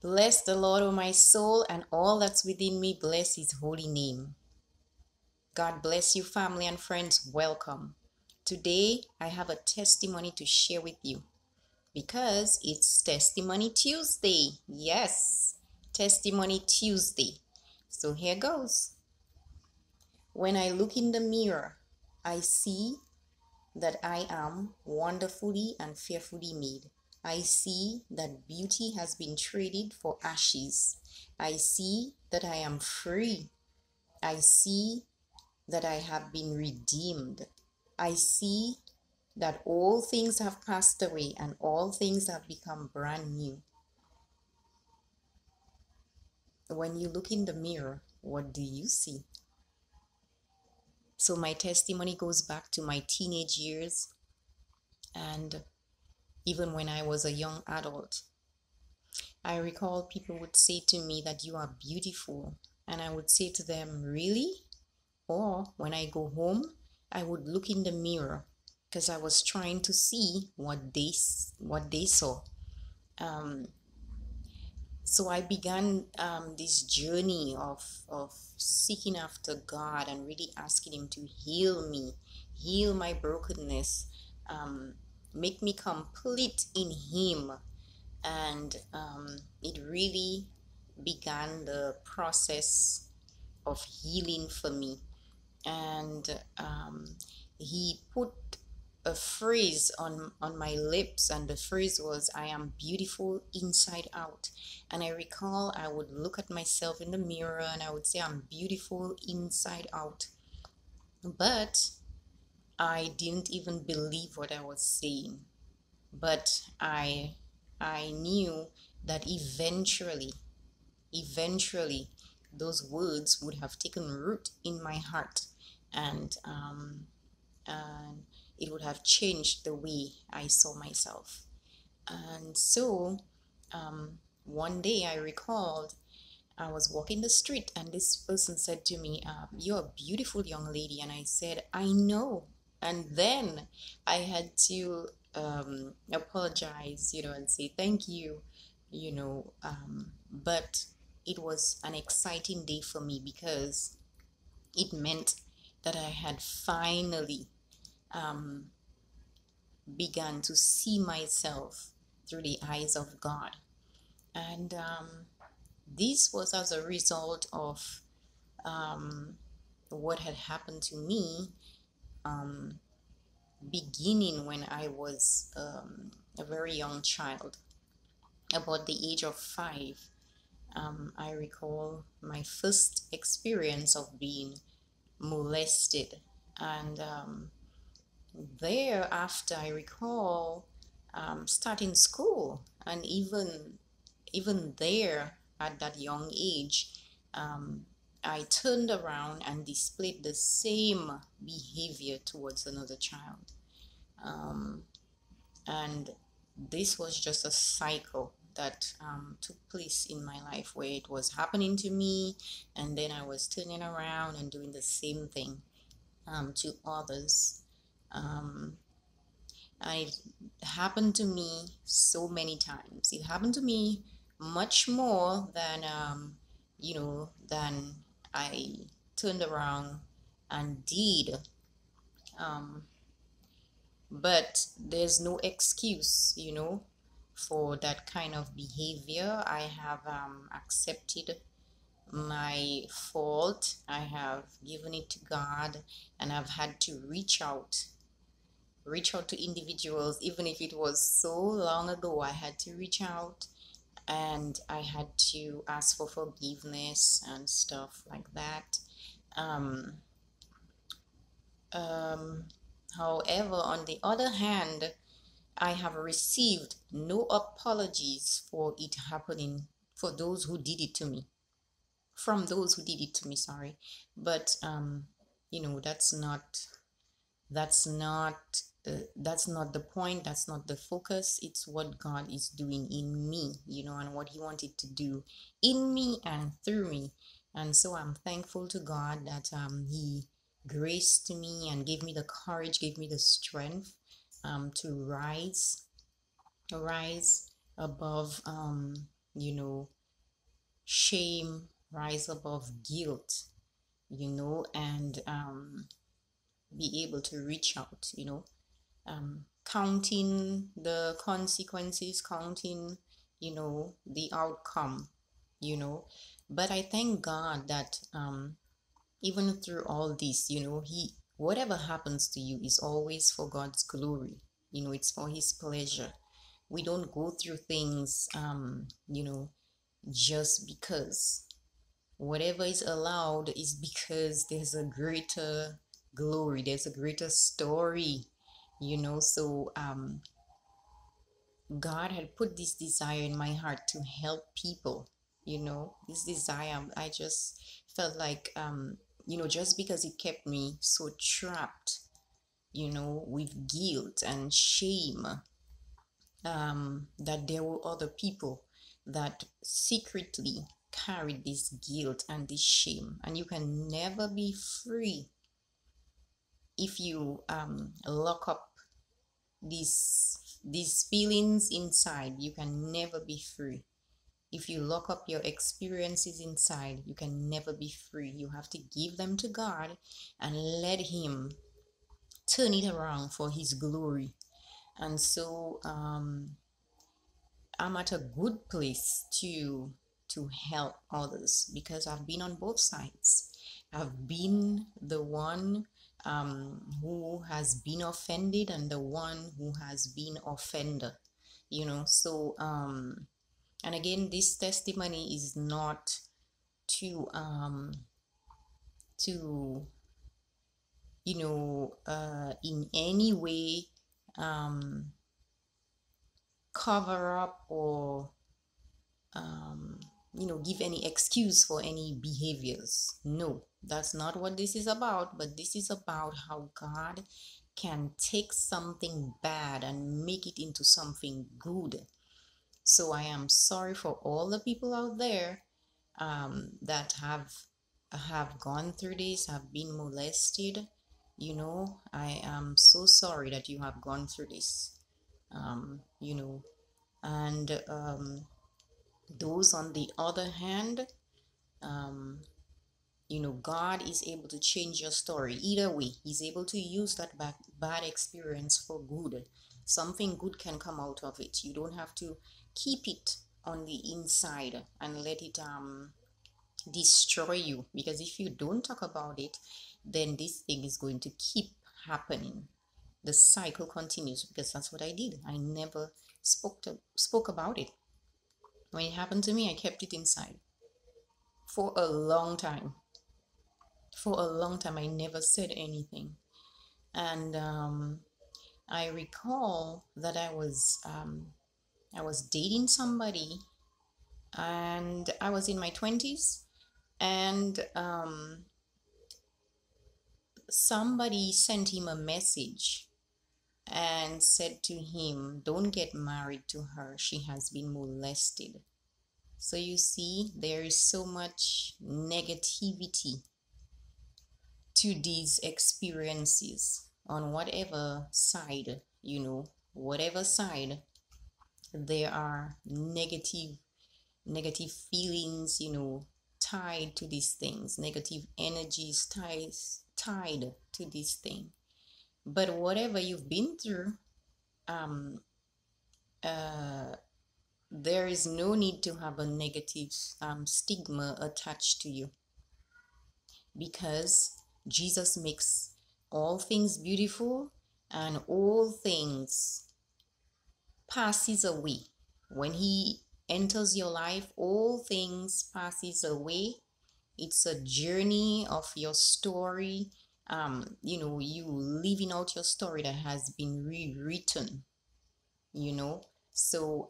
Bless the Lord, O my soul, and all that's within me. Bless his holy name. God bless you, family and friends. Welcome. Today, I have a testimony to share with you because it's Testimony Tuesday. Yes, Testimony Tuesday. So here goes. When I look in the mirror, I see that I am wonderfully and fearfully made. I see that beauty has been traded for ashes. I see that I am free. I see that I have been redeemed. I see that all things have passed away and all things have become brand new. When you look in the mirror, what do you see? So my testimony goes back to my teenage years and even when I was a young adult. I recall people would say to me that you are beautiful, and I would say to them, really? Or when I go home, I would look in the mirror because I was trying to see what they saw. So I began this journey of seeking after God and really asking him to heal me, heal my brokenness, make me complete in him. And it really began the process of healing for me. And he put a phrase on my lips, and the phrase was, I am beautiful inside out. And I recall I would look at myself in the mirror and I would say, I'm beautiful inside out. But I didn't even believe what I was saying. But I knew that eventually those words would have taken root in my heart, and it would have changed the way I saw myself. And so one day I recalled I was walking the street and this person said to me, you're a beautiful young lady. And I said, I know. And then I had to apologize, and say thank you, but it was an exciting day for me because it meant that I had finally began to see myself through the eyes of God. And this was as a result of what had happened to me beginning when I was a very young child, about the age of 5. I recall my first experience of being molested, and thereafter I recall starting school, and even there at that young age, I turned around and displayed the same behavior towards another child. And this was just a cycle that took place in my life where it was happening to me, and then I was turning around and doing the same thing to others. And it happened to me so many times. It happened to me much more than than I turned around and did. But there's no excuse, for that kind of behavior. I have accepted my fault. I have given it to God, and I've had to reach out to individuals. Even if it was so long ago, I had to reach out and I had to ask for forgiveness and stuff like that. However, on the other hand, I have received no apologies for it happening, for those who did it to me, from those who did it to me, sorry. But that's not the point. That's not the focus. It's what God is doing in me, and what he wanted to do in me and through me. And so I'm thankful to God that he graced me and gave me the courage, gave me the strength to rise above shame rise above guilt, and be able to reach out, counting the consequences, counting, the outcome, you know. But I thank God that even through all this, He, whatever happens to you is always for God's glory, it's for His pleasure. We don't go through things, just because. Whatever is allowed is because there's a greater glory, there's a greater story, so God had put this desire in my heart to help people, this desire. I just felt like, just because it kept me so trapped, with guilt and shame, that there were other people that secretly carried this guilt and this shame. And you can never be free if you lock up these feelings inside. You can never be free. If you lock up your experiences inside, you can never be free. You have to give them to God and let Him turn it around for His glory. And so I'm at a good place to help others, because I've been on both sides. I've been the one who has been offended and the one who has been offender. So and again, this testimony is not to in any way cover up or give any excuse for any behaviors. No, that's not what this is about. But this is about how God can take something bad and make it into something good. So I am sorry for all the people out there that have gone through this, have been molested. I am so sorry that you have gone through this. And those on the other hand, God is able to change your story. Either way, He's able to use that bad experience for good. Something good can come out of it. You don't have to keep it on the inside and let it destroy you, because if you don't talk about it, then this thing is going to keep happening. The cycle continues, because that's what I did. I never spoke about it. When it happened to me, I kept it inside for a long time. I never said anything. And I recall that I was dating somebody, and I was in my 20s, and somebody sent him a message and said to him, "Don't get married to her. She has been molested." So you see, there is so much negativity to these experiences on whatever side, whatever side. There are negative feelings, tied to these things, negative energies tied to this thing. But whatever you've been through, there is no need to have a negative stigma attached to you, because Jesus makes all things beautiful, and all things passes away. When He enters your life, all things passes away. It's a journey of your story. You living out your story that has been rewritten. So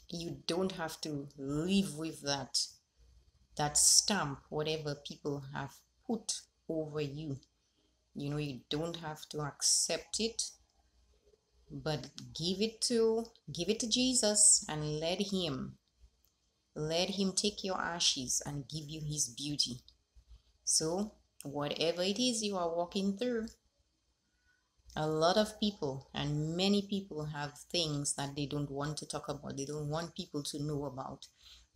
you don't have to live with that stamp, whatever people have put over you. You don't have to accept it, but give it to Jesus, and let him take your ashes and give you His beauty. So whatever it is you are walking through, A lot of people and many people have things that they don't want to talk about, they don't want people to know about,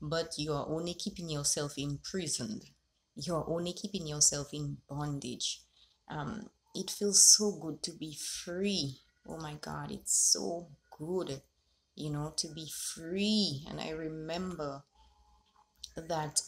but you are only keeping yourself imprisoned, you're only keeping yourself in bondage. It feels so good to be free. Oh my God, it's so good, to be free. And I remember that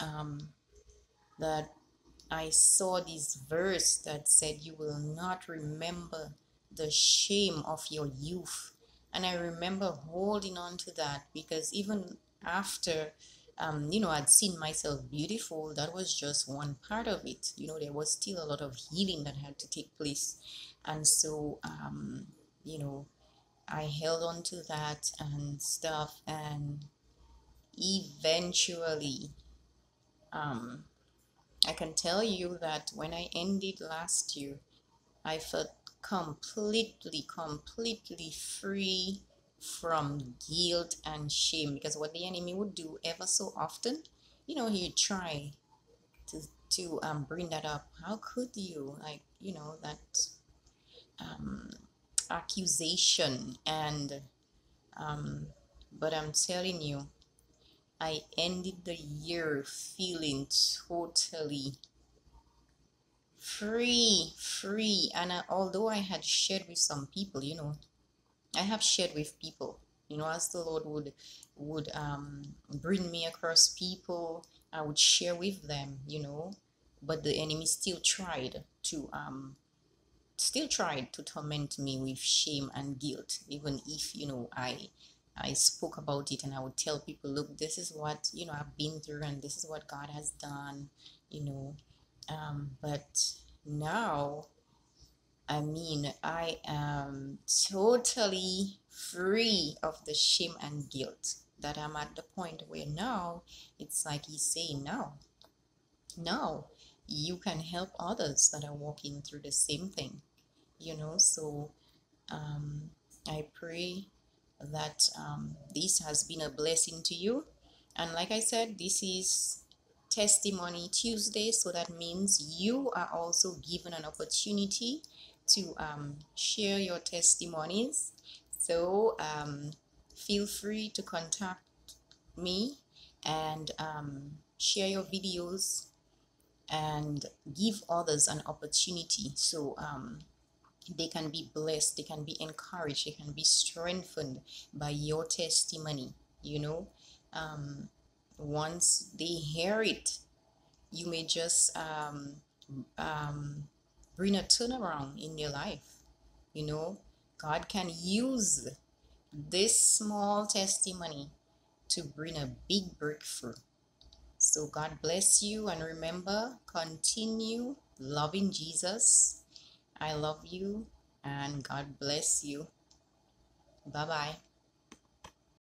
I saw this verse that said, "You will not remember the shame of your youth." And I remember holding on to that because even after, I'd seen myself beautiful, that was just one part of it. There was still a lot of healing that had to take place. And so, I held on to that and stuff. And eventually, um, I can tell you that when I ended last year, I felt completely free from guilt and shame, because what the enemy would do ever so often, he'd try to bring that up. How could you, like, that um, accusation, and but I'm telling you, I ended the year feeling totally free. And although I had shared with some people, I have shared with people, as the Lord would bring me across people, I would share with them, but the enemy still tried to torment me with shame and guilt, even if, I spoke about it, and I would tell people, look, this is what, I've been through, and this is what God has done, you know. But now, I mean, I am totally free of the shame and guilt, that I'm at the point where now it's like he's saying, now you can help others that are walking through the same thing, So um, I pray that this has been a blessing to you. And like I said, this is Testimony Tuesday, so that means you are also given an opportunity to share your testimonies. So feel free to contact me and share your videos and give others an opportunity, so they can be blessed, they can be encouraged, they can be strengthened by your testimony. You know, um, Once they hear it, you may just um, bring a turnaround in their life. God can use this small testimony to bring a big breakthrough. So God bless you, and remember, continue loving Jesus. I love you, and God bless you. Bye bye.